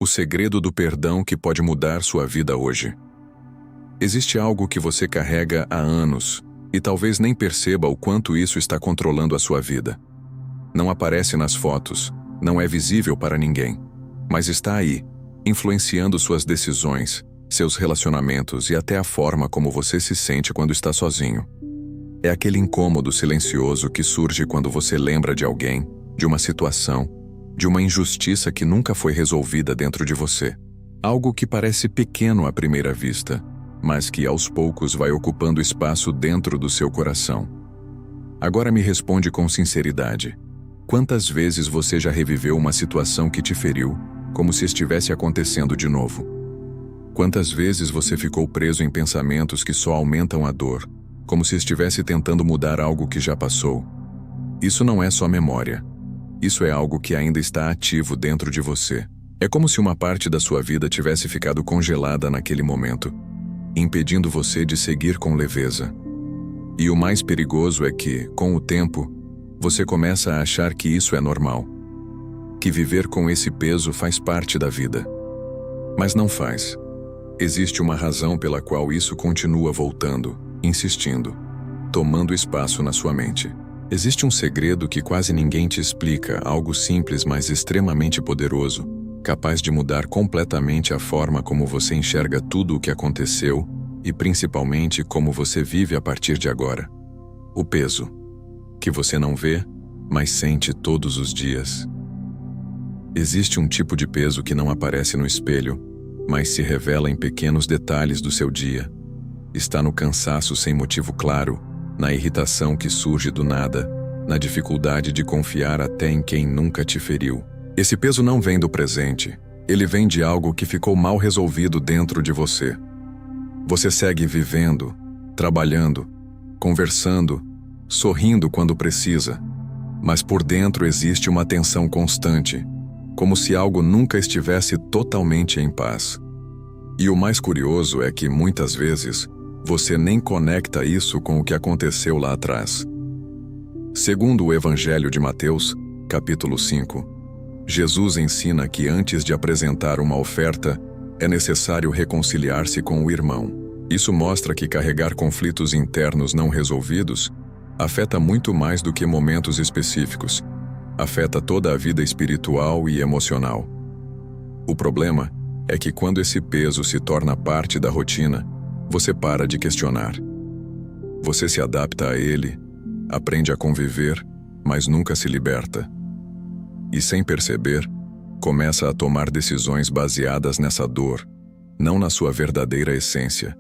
segredo do perdão que pode mudar sua vida hoje. Existe algo que você carrega há anos e talvez nem perceba o quanto isso está controlando a sua vida. Não aparece nas fotos, não é visível para ninguém, mas está aí, influenciando suas decisões, seus relacionamentos e até a forma como você se sente quando está sozinho. É aquele incômodo silencioso que surge quando você lembra de alguém, de uma situação, de uma injustiça que nunca foi resolvida dentro de você. Algo que parece pequeno à primeira vista, mas que aos poucos vai ocupando espaço dentro do seu coração. Agora me responde com sinceridade. Quantas vezes você já reviveu uma situação que te feriu, como se estivesse acontecendo de novo? Quantas vezes você ficou preso em pensamentos que só aumentam a dor, como se estivesse tentando mudar algo que já passou? Isso não é só memória. Isso é algo que ainda está ativo dentro de você. É como se uma parte da sua vida tivesse ficado congelada naquele momento, impedindo você de seguir com leveza. E o mais perigoso é que, com o tempo, você começa a achar que isso é normal, que viver com esse peso faz parte da vida. Mas não faz. Existe uma razão pela qual isso continua voltando, insistindo, tomando espaço na sua mente. Existe um segredo que quase ninguém te explica, algo simples mas extremamente poderoso, capaz de mudar completamente a forma como você enxerga tudo o que aconteceu e principalmente como você vive a partir de agora. O peso, que você não vê, mas sente todos os dias. Existe um tipo de peso que não aparece no espelho, mas se revela em pequenos detalhes do seu dia. Está no cansaço sem motivo claro, na irritação que surge do nada, na dificuldade de confiar até em quem nunca te feriu. Esse peso não vem do presente, ele vem de algo que ficou mal resolvido dentro de você. Você segue vivendo, trabalhando, conversando, sorrindo quando precisa, mas por dentro existe uma tensão constante, como se algo nunca estivesse totalmente em paz. E o mais curioso é que, muitas vezes, você nem conecta isso com o que aconteceu lá atrás. Segundo o Evangelho de Mateus, capítulo 5, Jesus ensina que antes de apresentar uma oferta, é necessário reconciliar-se com o irmão. Isso mostra que carregar conflitos internos não resolvidos afeta muito mais do que momentos específicos. Afeta toda a vida espiritual e emocional. O problema é que quando esse peso se torna parte da rotina, você para de questionar. Você se adapta a ele, aprende a conviver, mas nunca se liberta. E sem perceber, começa a tomar decisões baseadas nessa dor, não na sua verdadeira essência.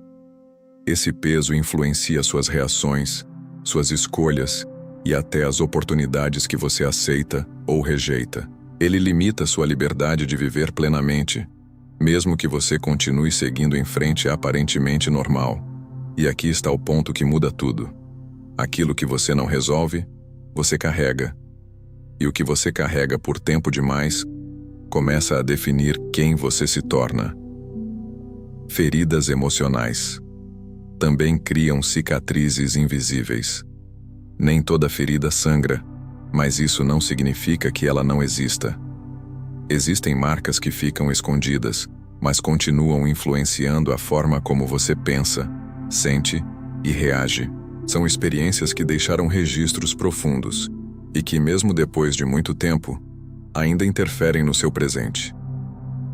Esse peso influencia suas reações, suas escolhas e até as oportunidades que você aceita ou rejeita. Ele limita sua liberdade de viver plenamente, mesmo que você continue seguindo em frente aparentemente normal. E aqui está o ponto que muda tudo. Aquilo que você não resolve, você carrega. E o que você carrega por tempo demais, começa a definir quem você se torna. Feridas emocionais também criam cicatrizes invisíveis. Nem toda ferida sangra, mas isso não significa que ela não exista. Existem marcas que ficam escondidas, mas continuam influenciando a forma como você pensa, sente e reage. São experiências que deixaram registros profundos e que, mesmo depois de muito tempo, ainda interferem no seu presente.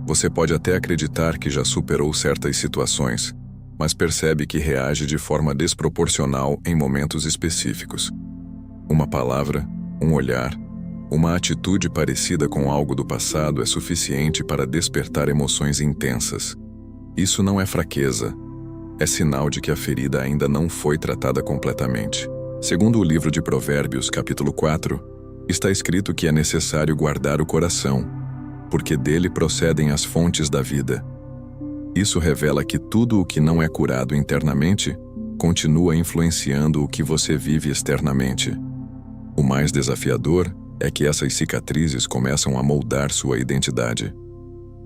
Você pode até acreditar que já superou certas situações, mas percebe que reage de forma desproporcional em momentos específicos. Uma palavra, um olhar, uma atitude parecida com algo do passado é suficiente para despertar emoções intensas. Isso não é fraqueza, é sinal de que a ferida ainda não foi tratada completamente. Segundo o livro de Provérbios, capítulo 4, está escrito que é necessário guardar o coração, porque dele procedem as fontes da vida. Isso revela que tudo o que não é curado internamente continua influenciando o que você vive externamente. O mais desafiador é que essas cicatrizes começam a moldar sua identidade.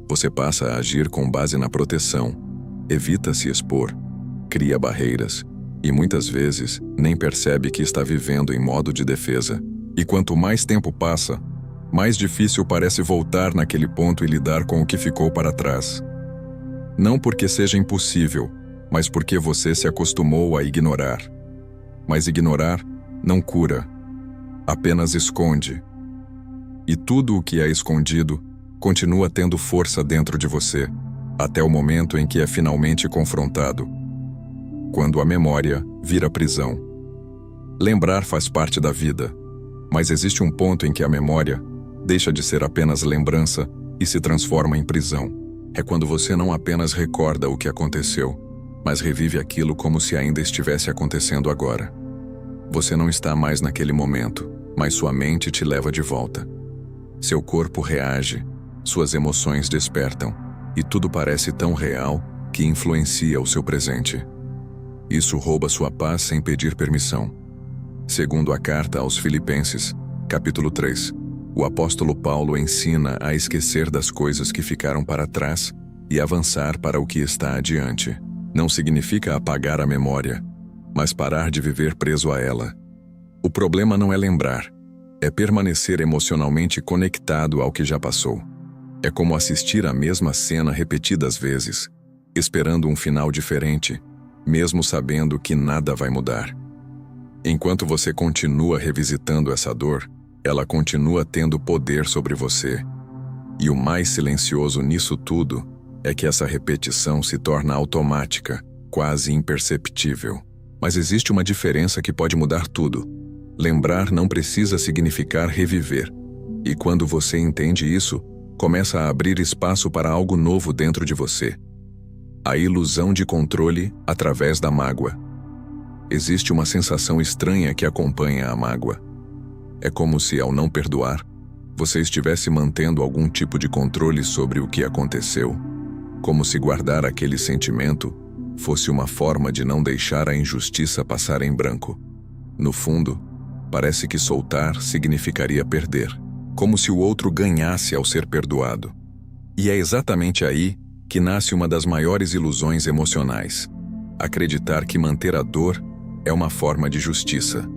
Você passa a agir com base na proteção, evita se expor, cria barreiras e muitas vezes nem percebe que está vivendo em modo de defesa. E quanto mais tempo passa, mais difícil parece voltar naquele ponto e lidar com o que ficou para trás. Não porque seja impossível, mas porque você se acostumou a ignorar. Mas ignorar não cura, apenas esconde. E tudo o que é escondido continua tendo força dentro de você, até o momento em que é finalmente confrontado. Quando a memória vira prisão. Lembrar faz parte da vida, mas existe um ponto em que a memória deixa de ser apenas lembrança e se transforma em prisão. É quando você não apenas recorda o que aconteceu, mas revive aquilo como se ainda estivesse acontecendo agora. Você não está mais naquele momento, mas sua mente te leva de volta. Seu corpo reage, suas emoções despertam, e tudo parece tão real que influencia o seu presente. Isso rouba sua paz sem pedir permissão. Segundo a carta aos Filipenses, capítulo 3, o apóstolo Paulo ensina a esquecer das coisas que ficaram para trás e avançar para o que está adiante. Não significa apagar a memória, mas parar de viver preso a ela. O problema não é lembrar, é permanecer emocionalmente conectado ao que já passou. É como assistir a mesma cena repetidas vezes, esperando um final diferente, mesmo sabendo que nada vai mudar. Enquanto você continua revisitando essa dor, ela continua tendo poder sobre você. E o mais silencioso nisso tudo é que essa repetição se torna automática, quase imperceptível. Mas existe uma diferença que pode mudar tudo. Lembrar não precisa significar reviver. E quando você entende isso, começa a abrir espaço para algo novo dentro de você. A ilusão de controle através da mágoa. Existe uma sensação estranha que acompanha a mágoa. É como se, ao não perdoar, você estivesse mantendo algum tipo de controle sobre o que aconteceu, como se guardar aquele sentimento fosse uma forma de não deixar a injustiça passar em branco. No fundo, parece que soltar significaria perder, como se o outro ganhasse ao ser perdoado. E é exatamente aí que nasce uma das maiores ilusões emocionais: acreditar que manter a dor é uma forma de justiça.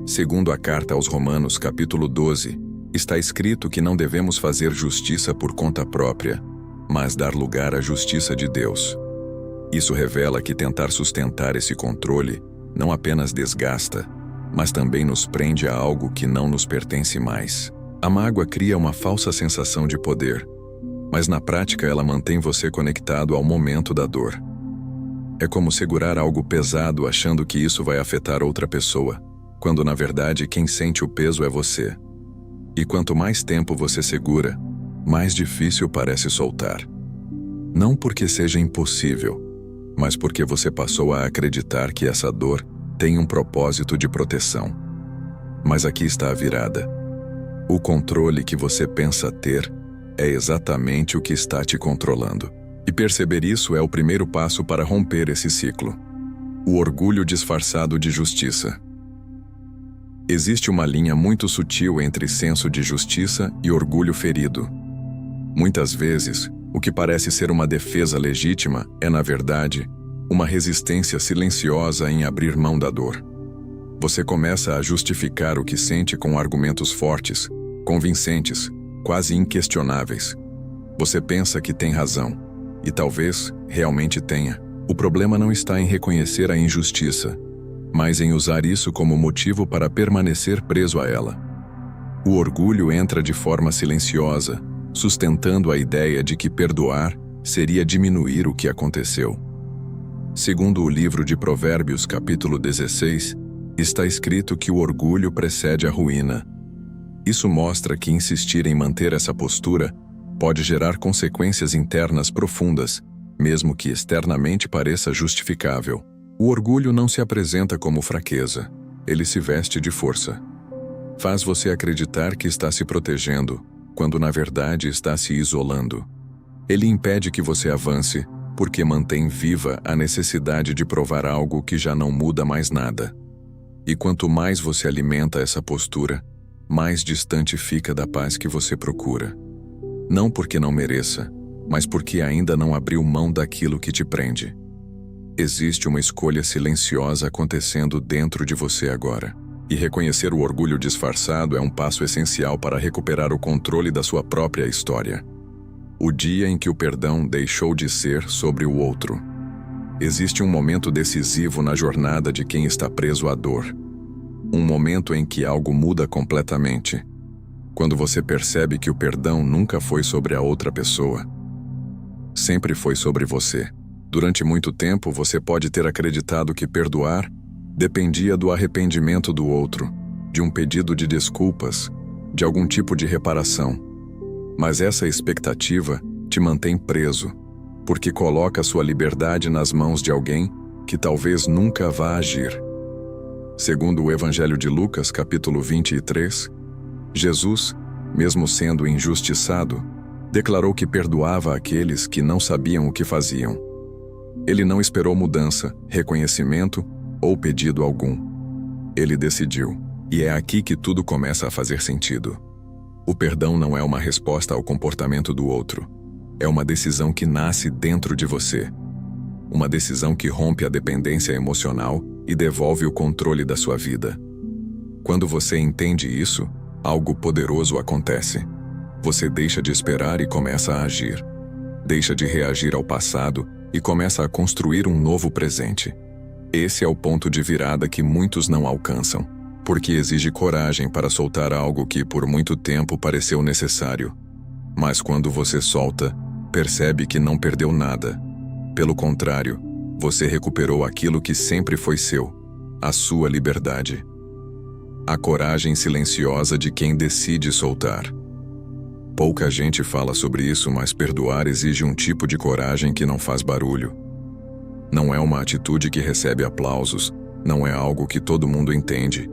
Segundo a carta aos Romanos, capítulo 12, está escrito que não devemos fazer justiça por conta própria, mas dar lugar à justiça de Deus. Isso revela que tentar sustentar esse controle não apenas desgasta, mas também nos prende a algo que não nos pertence mais. A mágoa cria uma falsa sensação de poder, mas na prática ela mantém você conectado ao momento da dor. É como segurar algo pesado achando que isso vai afetar outra pessoa, quando na verdade quem sente o peso é você. E quanto mais tempo você segura, mais difícil parece soltar. Não porque seja impossível, mas porque você passou a acreditar que essa dor tem um propósito de proteção. Mas aqui está a virada. O controle que você pensa ter é exatamente o que está te controlando. E perceber isso é o primeiro passo para romper esse ciclo. O orgulho disfarçado de justiça. Existe uma linha muito sutil entre senso de justiça e orgulho ferido. Muitas vezes, o que parece ser uma defesa legítima é, na verdade, uma resistência silenciosa em abrir mão da dor. Você começa a justificar o que sente com argumentos fortes, convincentes, quase inquestionáveis. Você pensa que tem razão, e talvez realmente tenha. O problema não está em reconhecer a injustiça, mas em usar isso como motivo para permanecer preso a ela. O orgulho entra de forma silenciosa, sustentando a ideia de que perdoar seria diminuir o que aconteceu. Segundo o livro de Provérbios, capítulo 16, está escrito que o orgulho precede a ruína. Isso mostra que insistir em manter essa postura pode gerar consequências internas profundas, mesmo que externamente pareça justificável. O orgulho não se apresenta como fraqueza, ele se veste de força. Faz você acreditar que está se protegendo, quando na verdade está se isolando. Ele impede que você avance, porque mantém viva a necessidade de provar algo que já não muda mais nada. E quanto mais você alimenta essa postura, mais distante fica da paz que você procura. Não porque não mereça, mas porque ainda não abriu mão daquilo que te prende. Existe uma escolha silenciosa acontecendo dentro de você agora. E reconhecer o orgulho disfarçado é um passo essencial para recuperar o controle da sua própria história. O dia em que o perdão deixou de ser sobre o outro. Existe um momento decisivo na jornada de quem está preso à dor. Um momento em que algo muda completamente. Quando você percebe que o perdão nunca foi sobre a outra pessoa. Sempre foi sobre você. Durante muito tempo, você pode ter acreditado que perdoar dependia do arrependimento do outro, de um pedido de desculpas, de algum tipo de reparação. Mas essa expectativa te mantém preso, porque coloca sua liberdade nas mãos de alguém que talvez nunca vá agir. Segundo o Evangelho de Lucas, capítulo 23, Jesus, mesmo sendo injustiçado, declarou que perdoava aqueles que não sabiam o que faziam. Ele não esperou mudança, reconhecimento ou pedido algum. Ele decidiu, e é aqui que tudo começa a fazer sentido. O perdão não é uma resposta ao comportamento do outro. É uma decisão que nasce dentro de você. Uma decisão que rompe a dependência emocional e devolve o controle da sua vida. Quando você entende isso, algo poderoso acontece. Você deixa de esperar e começa a agir. Deixa de reagir ao passado e começa a construir um novo presente. Esse é o ponto de virada que muitos não alcançam, porque exige coragem para soltar algo que por muito tempo pareceu necessário. Mas quando você solta, percebe que não perdeu nada. Pelo contrário, você recuperou aquilo que sempre foi seu, a sua liberdade. A coragem silenciosa de quem decide soltar. Pouca gente fala sobre isso, mas perdoar exige um tipo de coragem que não faz barulho. Não é uma atitude que recebe aplausos, não é algo que todo mundo entende,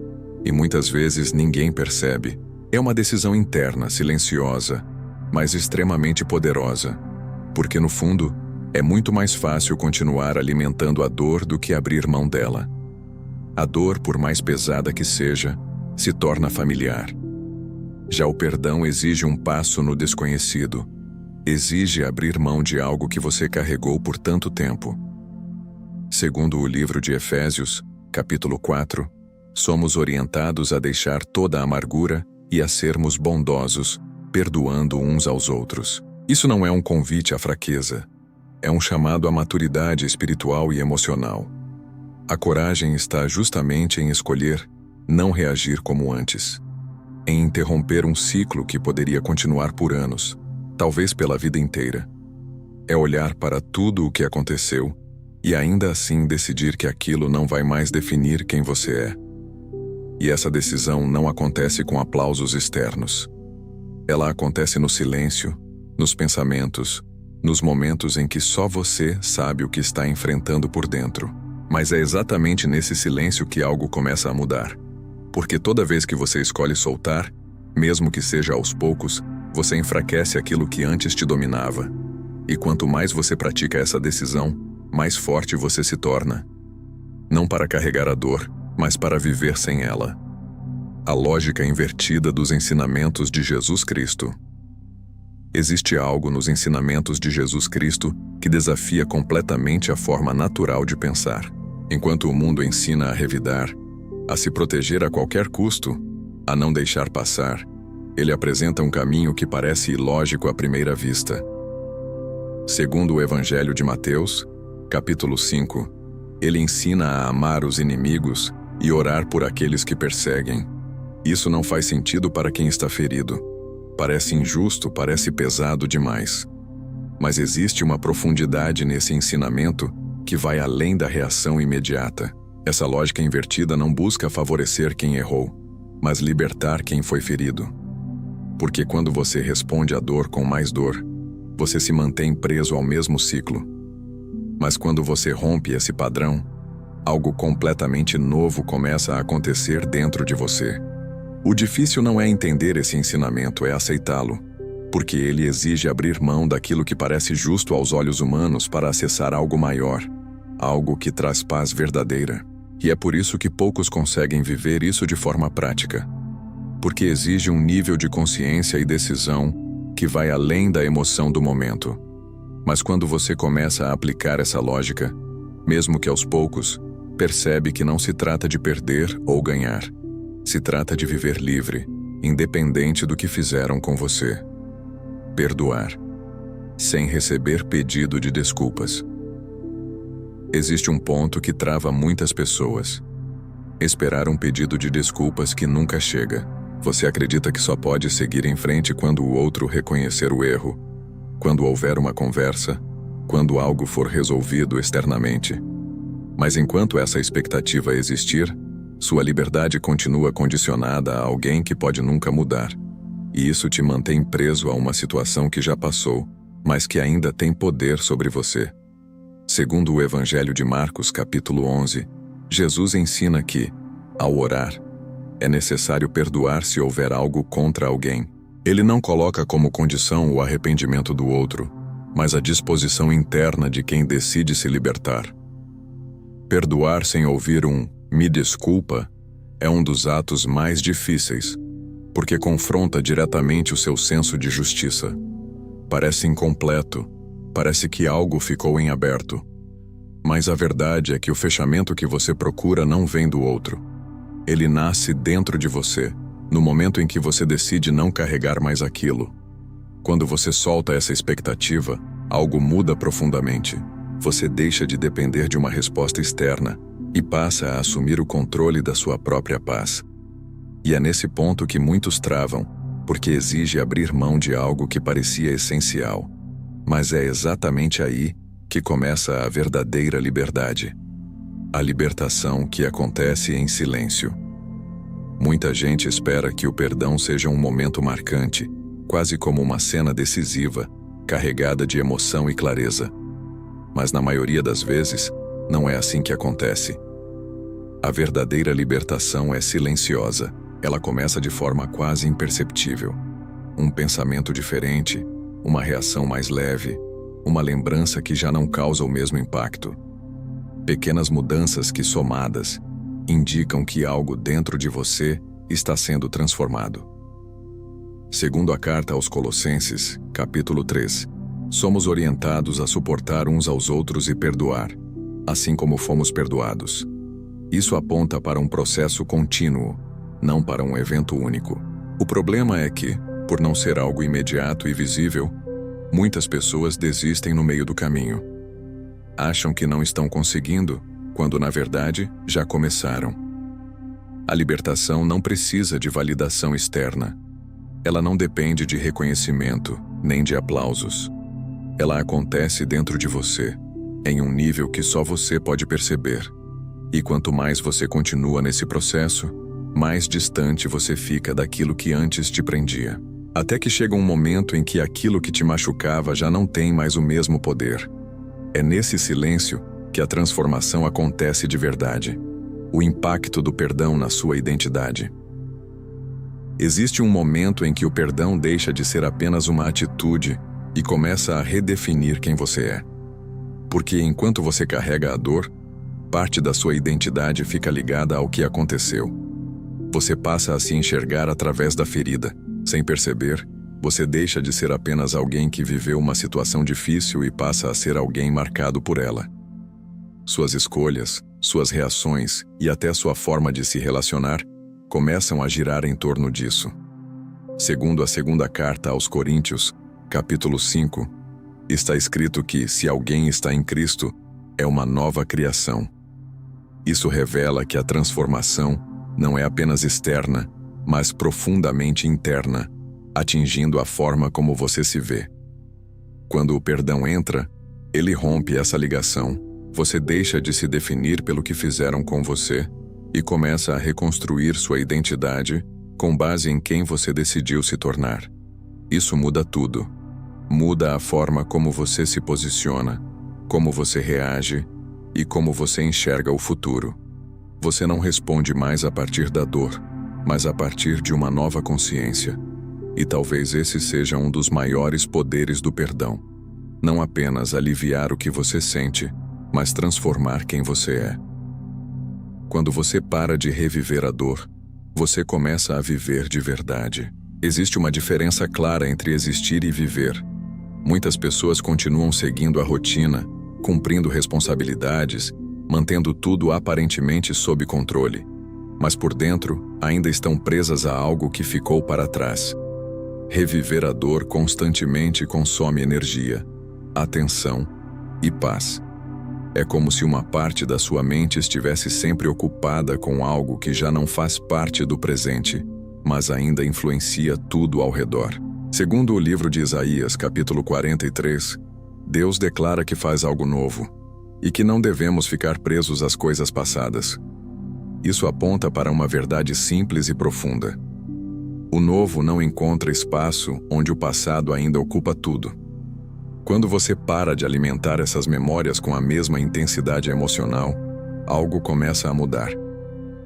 e muitas vezes ninguém percebe. É uma decisão interna, silenciosa, mas extremamente poderosa, porque no fundo, é muito mais fácil continuar alimentando a dor do que abrir mão dela. A dor, por mais pesada que seja, se torna familiar. Já o perdão exige um passo no desconhecido. Exige abrir mão de algo que você carregou por tanto tempo. Segundo o livro de Efésios, capítulo 4, somos orientados a deixar toda a amargura e a sermos bondosos, perdoando uns aos outros. Isso não é um convite à fraqueza. É um chamado à maturidade espiritual e emocional. A coragem está justamente em escolher não reagir como antes. Em interromper um ciclo que poderia continuar por anos, talvez pela vida inteira. É olhar para tudo o que aconteceu e ainda assim decidir que aquilo não vai mais definir quem você é. E essa decisão não acontece com aplausos externos. Ela acontece no silêncio, nos pensamentos, nos momentos em que só você sabe o que está enfrentando por dentro. Mas é exatamente nesse silêncio que algo começa a mudar. Porque toda vez que você escolhe soltar, mesmo que seja aos poucos, você enfraquece aquilo que antes te dominava. E quanto mais você pratica essa decisão, mais forte você se torna. Não para carregar a dor, mas para viver sem ela. A lógica invertida dos ensinamentos de Jesus Cristo. Existe algo nos ensinamentos de Jesus Cristo que desafia completamente a forma natural de pensar. Enquanto o mundo ensina a revidar, a se proteger a qualquer custo, a não deixar passar, ele apresenta um caminho que parece ilógico à primeira vista. Segundo o Evangelho de Mateus, capítulo 5, ele ensina a amar os inimigos e orar por aqueles que perseguem. Isso não faz sentido para quem está ferido. Parece injusto, parece pesado demais. Mas existe uma profundidade nesse ensinamento que vai além da reação imediata. Essa lógica invertida não busca favorecer quem errou, mas libertar quem foi ferido. Porque quando você responde à dor com mais dor, você se mantém preso ao mesmo ciclo. Mas quando você rompe esse padrão, algo completamente novo começa a acontecer dentro de você. O difícil não é entender esse ensinamento, é aceitá-lo, porque ele exige abrir mão daquilo que parece justo aos olhos humanos para acessar algo maior, algo que traz paz verdadeira. E é por isso que poucos conseguem viver isso de forma prática. Porque exige um nível de consciência e decisão que vai além da emoção do momento. Mas quando você começa a aplicar essa lógica, mesmo que aos poucos, percebe que não se trata de perder ou ganhar. Se trata de viver livre, independente do que fizeram com você. Perdoar, sem receber pedido de desculpas. Existe um ponto que trava muitas pessoas. Esperar um pedido de desculpas que nunca chega. Você acredita que só pode seguir em frente quando o outro reconhecer o erro, quando houver uma conversa, quando algo for resolvido externamente. Mas enquanto essa expectativa existir, sua liberdade continua condicionada a alguém que pode nunca mudar. E isso te mantém preso a uma situação que já passou, mas que ainda tem poder sobre você. Segundo o Evangelho de Marcos, capítulo 11, Jesus ensina que, ao orar, é necessário perdoar se houver algo contra alguém. Ele não coloca como condição o arrependimento do outro, mas a disposição interna de quem decide se libertar. Perdoar sem ouvir um "me desculpa" é um dos atos mais difíceis, porque confronta diretamente o seu senso de justiça. Parece incompleto, parece que algo ficou em aberto. Mas a verdade é que o fechamento que você procura não vem do outro. Ele nasce dentro de você, no momento em que você decide não carregar mais aquilo. Quando você solta essa expectativa, algo muda profundamente. Você deixa de depender de uma resposta externa e passa a assumir o controle da sua própria paz. E é nesse ponto que muitos travam, porque exige abrir mão de algo que parecia essencial. Mas é exatamente aí que começa a verdadeira liberdade. A libertação que acontece em silêncio. Muita gente espera que o perdão seja um momento marcante, quase como uma cena decisiva, carregada de emoção e clareza. Mas na maioria das vezes, não é assim que acontece. A verdadeira libertação é silenciosa. Ela começa de forma quase imperceptível. Um pensamento diferente, uma reação mais leve, uma lembrança que já não causa o mesmo impacto. Pequenas mudanças que, somadas, indicam que algo dentro de você está sendo transformado. Segundo a carta aos Colossenses, capítulo 3, somos orientados a suportar uns aos outros e perdoar, assim como fomos perdoados. Isso aponta para um processo contínuo, não para um evento único. O problema é que, por não ser algo imediato e visível, muitas pessoas desistem no meio do caminho. Acham que não estão conseguindo, quando na verdade já começaram. A libertação não precisa de validação externa. Ela não depende de reconhecimento, nem de aplausos. Ela acontece dentro de você, em um nível que só você pode perceber. E quanto mais você continua nesse processo, mais distante você fica daquilo que antes te prendia. Até que chega um momento em que aquilo que te machucava já não tem mais o mesmo poder. É nesse silêncio que a transformação acontece de verdade. O impacto do perdão na sua identidade. Existe um momento em que o perdão deixa de ser apenas uma atitude e começa a redefinir quem você é. Porque enquanto você carrega a dor, parte da sua identidade fica ligada ao que aconteceu. Você passa a se enxergar através da ferida. Sem perceber, você deixa de ser apenas alguém que viveu uma situação difícil e passa a ser alguém marcado por ela. Suas escolhas, suas reações e até sua forma de se relacionar começam a girar em torno disso. Segundo a segunda carta aos Coríntios, capítulo 5, está escrito que, se alguém está em Cristo, é uma nova criação. Isso revela que a transformação não é apenas externa, mas profundamente interna, atingindo a forma como você se vê. Quando o perdão entra, ele rompe essa ligação. Você deixa de se definir pelo que fizeram com você e começa a reconstruir sua identidade com base em quem você decidiu se tornar. Isso muda tudo. Muda a forma como você se posiciona, como você reage e como você enxerga o futuro. Você não responde mais a partir da dor, mas a partir de uma nova consciência. E talvez esse seja um dos maiores poderes do perdão. Não apenas aliviar o que você sente, mas transformar quem você é. Quando você para de reviver a dor, você começa a viver de verdade. Existe uma diferença clara entre existir e viver. Muitas pessoas continuam seguindo a rotina, cumprindo responsabilidades, mantendo tudo aparentemente sob controle. mas por dentro ainda estão presas a algo que ficou para trás. Reviver a dor constantemente consome energia, atenção e paz. É como se uma parte da sua mente estivesse sempre ocupada com algo que já não faz parte do presente, mas ainda influencia tudo ao redor. Segundo o livro de Isaías, capítulo 43, Deus declara que faz algo novo e que não devemos ficar presos às coisas passadas. Isso aponta para uma verdade simples e profunda. O novo não encontra espaço onde o passado ainda ocupa tudo. Quando você para de alimentar essas memórias com a mesma intensidade emocional, algo começa a mudar.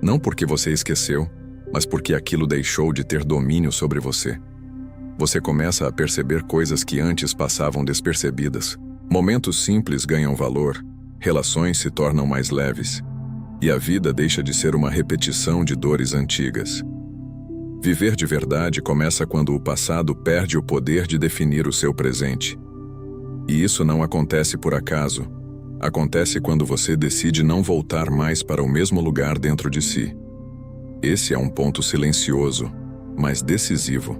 Não porque você esqueceu, mas porque aquilo deixou de ter domínio sobre você. Você começa a perceber coisas que antes passavam despercebidas. Momentos simples ganham valor, relações se tornam mais leves, e a vida deixa de ser uma repetição de dores antigas. Viver de verdade começa quando o passado perde o poder de definir o seu presente. E isso não acontece por acaso. Acontece quando você decide não voltar mais para o mesmo lugar dentro de si. Esse é um ponto silencioso, mas decisivo.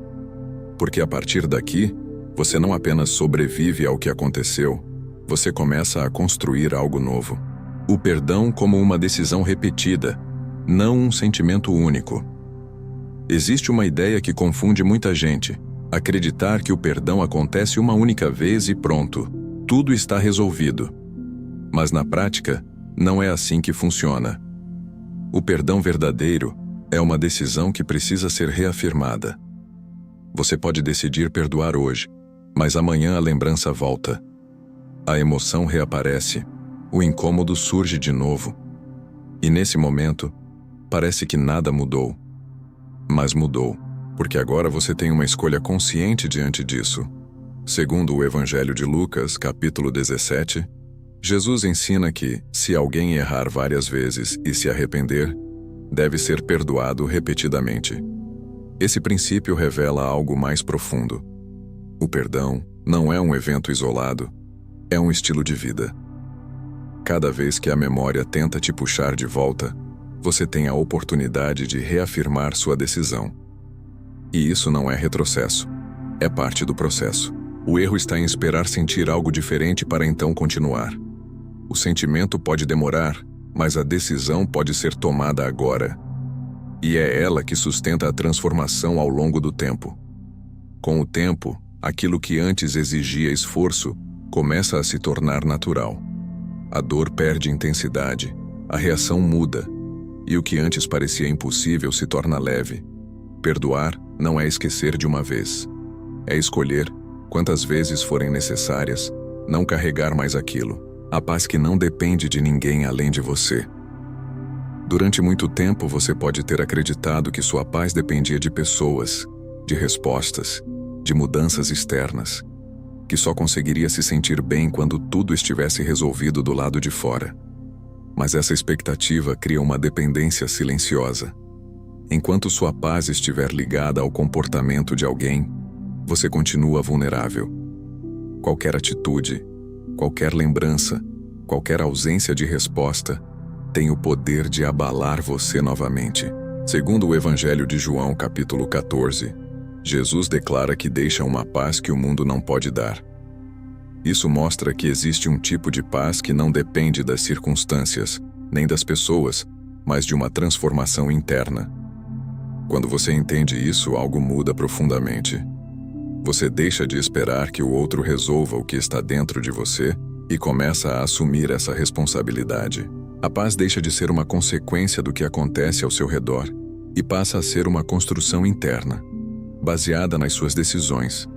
Porque a partir daqui, você não apenas sobrevive ao que aconteceu, você começa a construir algo novo. O perdão como uma decisão repetida, não um sentimento único. Existe uma ideia que confunde muita gente: acreditar que o perdão acontece uma única vez e pronto, tudo está resolvido. Mas na prática, não é assim que funciona. O perdão verdadeiro é uma decisão que precisa ser reafirmada. Você pode decidir perdoar hoje, mas amanhã a lembrança volta. A emoção reaparece, o incômodo surge de novo. E nesse momento, parece que nada mudou. Mas mudou, porque agora você tem uma escolha consciente diante disso. Segundo o Evangelho de Lucas, capítulo 17, Jesus ensina que, se alguém errar várias vezes e se arrepender, deve ser perdoado repetidamente. Esse princípio revela algo mais profundo. O perdão não é um evento isolado, é um estilo de vida. Cada vez que a memória tenta te puxar de volta, você tem a oportunidade de reafirmar sua decisão. E isso não é retrocesso, é parte do processo. O erro está em esperar sentir algo diferente para então continuar. O sentimento pode demorar, mas a decisão pode ser tomada agora. E é ela que sustenta a transformação ao longo do tempo. Com o tempo, aquilo que antes exigia esforço começa a se tornar natural. A dor perde intensidade, a reação muda, e o que antes parecia impossível se torna leve. Perdoar não é esquecer de uma vez. É escolher, quantas vezes forem necessárias, não carregar mais aquilo. A paz que não depende de ninguém além de você. Durante muito tempo você pode ter acreditado que sua paz dependia de pessoas, de respostas, de mudanças externas, que só conseguiria se sentir bem quando tudo estivesse resolvido do lado de fora. Mas essa expectativa cria uma dependência silenciosa. Enquanto sua paz estiver ligada ao comportamento de alguém, você continua vulnerável. Qualquer atitude, qualquer lembrança, qualquer ausência de resposta, tem o poder de abalar você novamente. Segundo o Evangelho de João, capítulo 14, Jesus declara que deixa uma paz que o mundo não pode dar. Isso mostra que existe um tipo de paz que não depende das circunstâncias, nem das pessoas, mas de uma transformação interna. Quando você entende isso, algo muda profundamente. Você deixa de esperar que o outro resolva o que está dentro de você e começa a assumir essa responsabilidade. A paz deixa de ser uma consequência do que acontece ao seu redor e passa a ser uma construção interna, baseada nas suas decisões,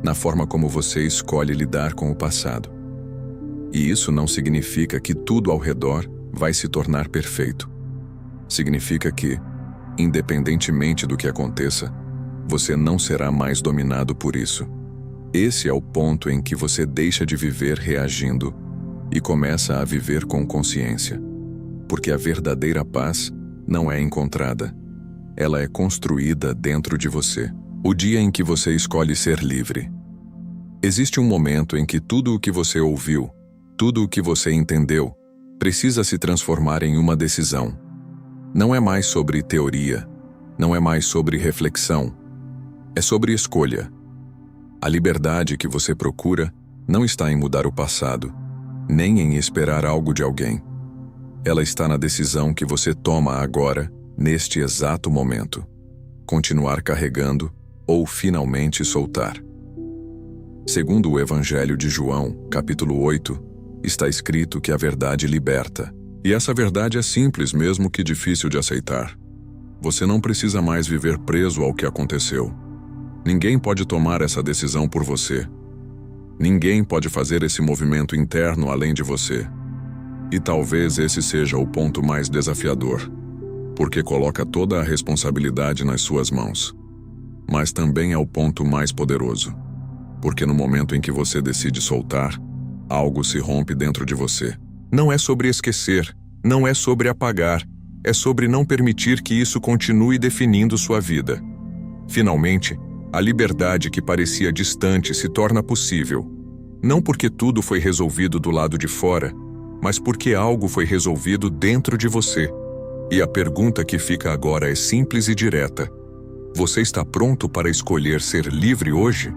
na forma como você escolhe lidar com o passado. E isso não significa que tudo ao redor vai se tornar perfeito. Significa que, independentemente do que aconteça, você não será mais dominado por isso. Esse é o ponto em que você deixa de viver reagindo e começa a viver com consciência. Porque a verdadeira paz não é encontrada. Ela é construída dentro de você. O dia em que você escolhe ser livre. Existe um momento em que tudo o que você ouviu, tudo o que você entendeu, precisa se transformar em uma decisão. Não é mais sobre teoria, não é mais sobre reflexão, é sobre escolha. A liberdade que você procura não está em mudar o passado, nem em esperar algo de alguém. Ela está na decisão que você toma agora, neste exato momento. Continuar carregando ou finalmente soltar. Segundo o Evangelho de João, capítulo 8, está escrito que a verdade liberta. E essa verdade é simples, mesmo que difícil de aceitar. Você não precisa mais viver preso ao que aconteceu. Ninguém pode tomar essa decisão por você. Ninguém pode fazer esse movimento interno além de você. E talvez esse seja o ponto mais desafiador, porque coloca toda a responsabilidade nas suas mãos. Mas também é o ponto mais poderoso, porque no momento em que você decide soltar, algo se rompe dentro de você. Não é sobre esquecer, não é sobre apagar, é sobre não permitir que isso continue definindo sua vida. Finalmente, a liberdade que parecia distante se torna possível. Não porque tudo foi resolvido do lado de fora, mas porque algo foi resolvido dentro de você. E a pergunta que fica agora é simples e direta. Você está pronto para escolher ser livre hoje?